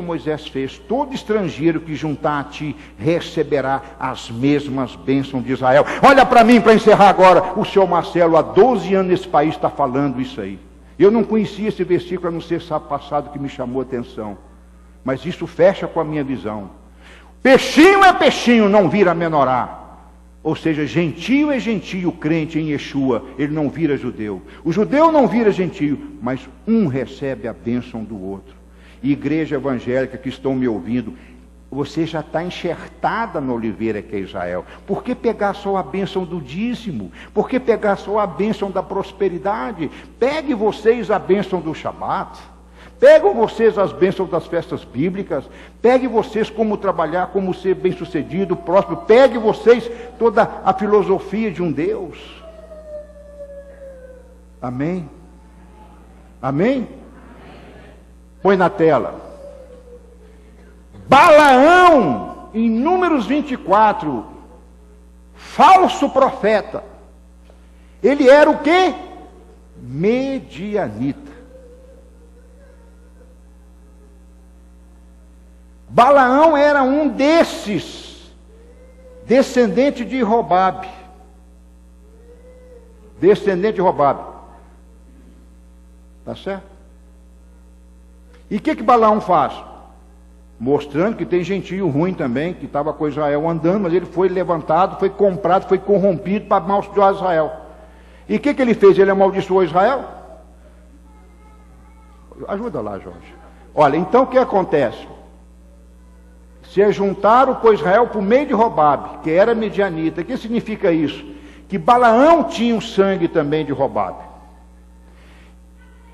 Moisés fez: todo estrangeiro que juntar a ti receberá as mesmas bênçãos de Israel. Olha para mim, para encerrar agora. O senhor Marcelo, há 12 anos nesse país, está falando isso aí. Eu não conhecia esse versículo, a não ser sábado passado, que me chamou a atenção. Mas isso fecha com a minha visão. Peixinho é peixinho, não vira menorá. Ou seja, gentio é gentio, crente em Yeshua, ele não vira judeu. O judeu não vira gentio, mas um recebe a bênção do outro. E igreja evangélica que estão me ouvindo, você já está enxertada na oliveira que é Israel. Por que pegar só a bênção do dízimo? Por que pegar só a bênção da prosperidade? Pegue vocês a bênção do Shabat. Pegam vocês as bênçãos das festas bíblicas, pegue vocês como trabalhar, como ser bem-sucedido, próspero, pegue vocês toda a filosofia de um Deus. Amém? Amém? Põe na tela. Balaão, em Números 24, falso profeta. Ele era o quê? Medianita. Balaão era um desses, descendente de Robabe. Descendente de Robabe. Tá certo? E o que Balaão faz? Mostrando que tem gentio ruim também, que estava com Israel andando, mas ele foi levantado, foi comprado, foi corrompido para amaldiçoar Israel. E o que ele fez? Ele amaldiçoou Israel? Ajuda lá, Jorge. Olha, então o que acontece? Se juntaram com Israel por meio de Robabe, que era medianita. O que significa isso? Que Balaão tinha o sangue também de Robabe.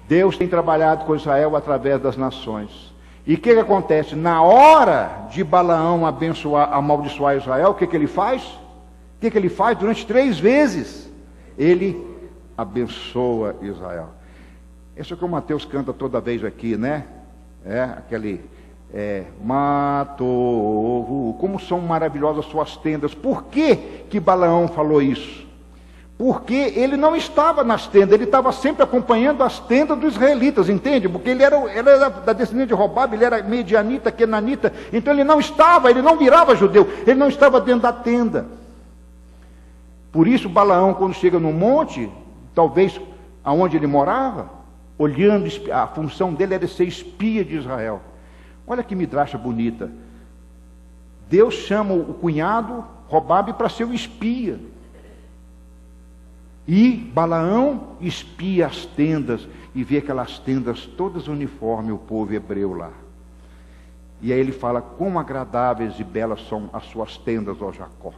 Deus tem trabalhado com Israel através das nações. E o que acontece? Na hora de Balaão amaldiçoar Israel, o que ele faz? O que ele faz? Durante 3 vezes, ele abençoa Israel. Isso é o que o Mateus canta toda vez aqui, né? Matou, como são maravilhosas suas tendas. Por que Balaão falou isso? Porque ele não estava nas tendas, ele estava sempre acompanhando as tendas dos israelitas, entende? Porque ele era da descendência de Robabe, ele era medianita, kenanita, então ele não virava judeu, ele não estava dentro da tenda. Por isso Balaão, quando chega no monte, talvez aonde ele morava, olhando, a função dele era ser espia de Israel. Olha que midrasha bonita. Deus chama o cunhado, Robabe, para ser o espia. E Balaão espia as tendas e vê aquelas tendas todas uniformes, o povo hebreu lá. E aí ele fala: quão agradáveis e belas são as suas tendas, ó Jacó.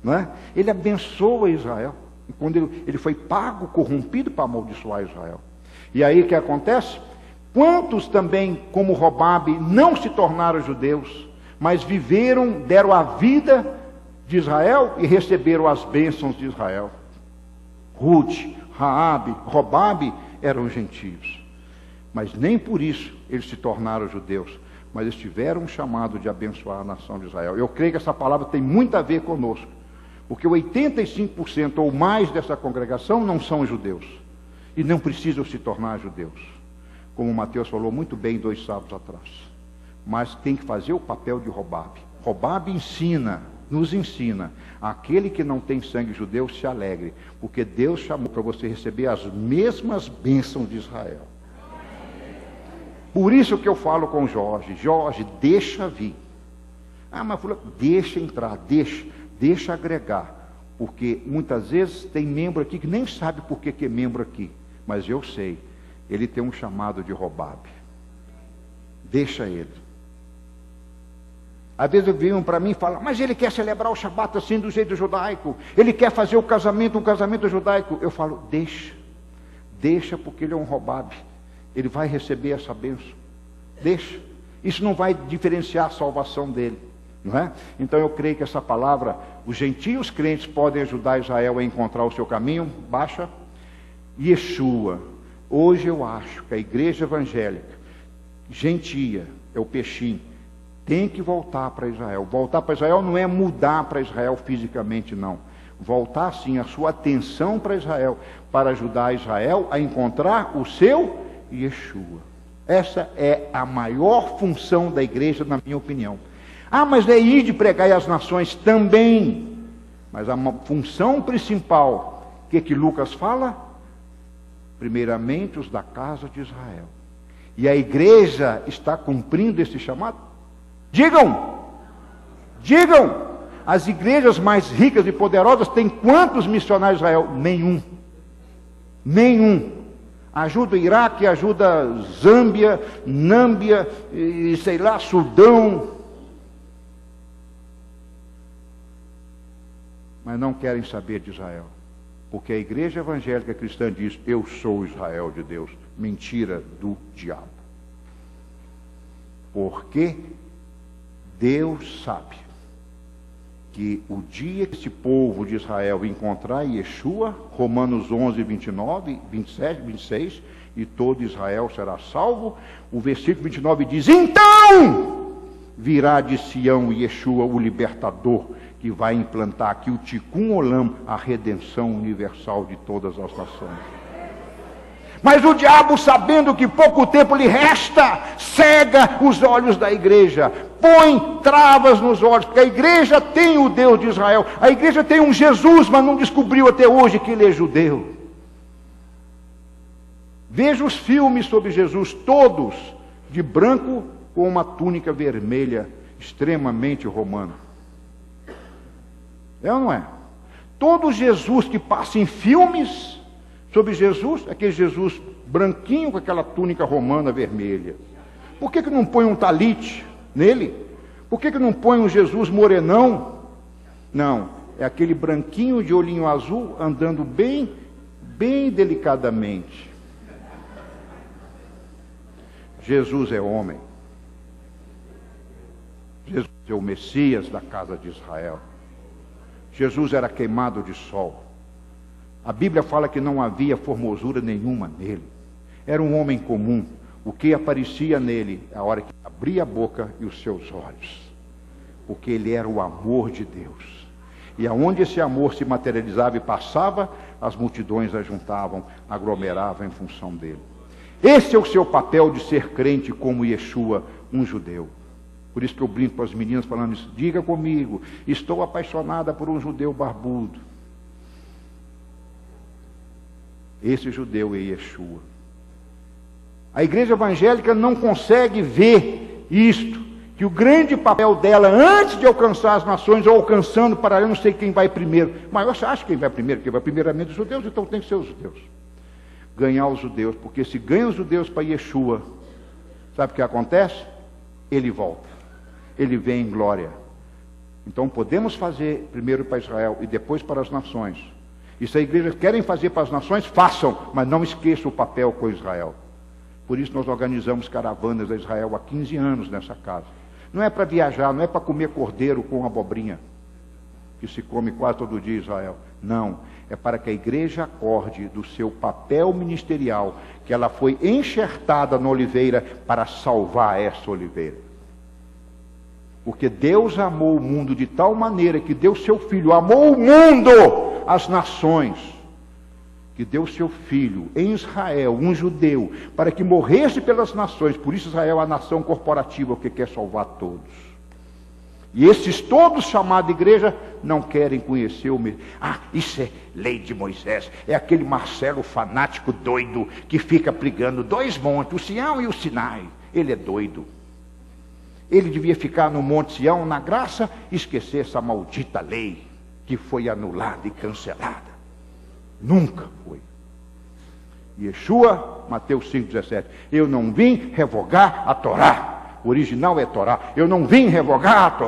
Não é? Ele abençoa Israel. E quando ele foi pago, corrompido para amaldiçoar Israel. E aí o que acontece? Quantos também, como Robabe, não se tornaram judeus, mas viveram, deram a vida de Israel e receberam as bênçãos de Israel. Ruth, Raabe, Robabe eram gentios. Mas nem por isso eles se tornaram judeus, mas eles tiveram um chamado de abençoar a nação de Israel. Eu creio que essa palavra tem muito a ver conosco, porque 85% ou mais dessa congregação não são judeus, e não precisam se tornar judeus. Como o Mateus falou muito bem 2 sábados atrás. Mas tem que fazer o papel de Robabe. Robabe nos ensina, aquele que não tem sangue judeu se alegre, porque Deus chamou para você receber as mesmas bênçãos de Israel. Por isso que eu falo com Jorge: deixa vir. Mas deixa entrar, deixa agregar, porque muitas vezes tem membro aqui que nem sabe por que é membro aqui, mas eu sei. Ele tem um chamado de Robabe. Deixa ele. Às vezes vêm para mim e falam: mas ele quer celebrar o Shabat assim do jeito judaico. Ele quer fazer um casamento judaico. Eu falo: deixa, porque ele é um Robabe. Ele vai receber essa bênção. Deixa. Isso não vai diferenciar a salvação dele, não é? Então eu creio que essa palavra, os gentios crentes podem ajudar Israel a encontrar o seu caminho. Baixa. Yeshua. Hoje eu acho que a igreja evangélica, gentia, é o peixinho, tem que voltar para Israel. Voltar para Israel não é mudar para Israel fisicamente, não. Voltar sim a sua atenção para Israel, para ajudar Israel a encontrar o seu Yeshua. Essa é a maior função da igreja, na minha opinião. Ah, mas é ir de pregar às nações também. Mas a função principal, o que Lucas fala? Primeiramente os da casa de Israel. E a igreja está cumprindo esse chamado? Digam! Digam! As igrejas mais ricas e poderosas têm quantos missionários de Israel? Nenhum. Nenhum. Ajuda o Iraque, ajuda Zâmbia, Nâmbia, e sei lá, Sudão. Mas não querem saber de Israel. Porque a igreja evangélica cristã diz, eu sou Israel de Deus. Mentira do diabo. Porque Deus sabe que o dia que esse povo de Israel encontrar Yeshua, Romanos 11, 29, 27, 26, e todo Israel será salvo, o versículo 29 diz, então virá de Sião Yeshua, o libertador, que vai implantar aqui o Tikkun Olam, a redenção universal de todas as nações. Mas o diabo, sabendo que pouco tempo lhe resta, cega os olhos da igreja, põe travas nos olhos, porque a igreja tem o Deus de Israel, a igreja tem um Jesus, mas não descobriu até hoje que ele é judeu. Veja os filmes sobre Jesus, todos de branco com uma túnica vermelha, extremamente romana. É ou não é? Todo Jesus que passa em filmes sobre Jesus, aquele Jesus branquinho com aquela túnica romana vermelha. Por que não põe um talite nele? Por que não põe um Jesus morenão? Não, é aquele branquinho de olhinho azul andando bem delicadamente. Jesus é homem. Jesus é o Messias da casa de Israel. Jesus era queimado de sol. A Bíblia fala que não havia formosura nenhuma nele. Era um homem comum. O que aparecia nele, a hora que abria a boca e os seus olhos. Porque ele era o amor de Deus. E aonde esse amor se materializava e passava, as multidões ajuntavam, aglomeravam em função dele. Esse é o seu papel de ser crente como Yeshua, um judeu. Por isso que eu brinco com as meninas falando isso. Diga comigo, estou apaixonada por um judeu barbudo. Esse judeu é Yeshua. A igreja evangélica não consegue ver isto, que o grande papel dela, antes de alcançar as nações, ou alcançando para eu não sei quem vai primeiro. Mas você acha quem vai primeiro? Quem vai primeiramente os judeus, então tem que ser os judeus. Ganhar os judeus, porque se ganha os judeus para Yeshua, sabe o que acontece? Ele volta. Ele vem em glória. Então podemos fazer primeiro para Israel e depois para as nações. E se a igreja querem fazer para as nações, façam, mas não esqueçam o papel com Israel. Por isso nós organizamos caravanas a Israel há 15 anos nessa casa. Não é para viajar, não é para comer cordeiro com abobrinha, que se come quase todo dia em Israel. Não, é para que a igreja acorde do seu papel ministerial, que ela foi enxertada na oliveira para salvar essa oliveira. Porque Deus amou o mundo de tal maneira que deu seu Filho, amou o mundo, as nações, que deu seu Filho em Israel, um judeu, para que morresse pelas nações. Por isso Israel é a nação corporativa que quer salvar todos. E esses todos chamados de igreja não querem conhecer o mesmo. Ah, isso é lei de Moisés. É aquele Marcelo fanático doido que fica brigando dois montes, o Sião e o Sinai. Ele é doido. Ele devia ficar no Monte Sião, na graça, e esquecer essa maldita lei que foi anulada e cancelada. Nunca foi. Yeshua, Mateus 5,17. Eu não vim revogar a Torá. O original é Torá. Eu não vim revogar a Torá.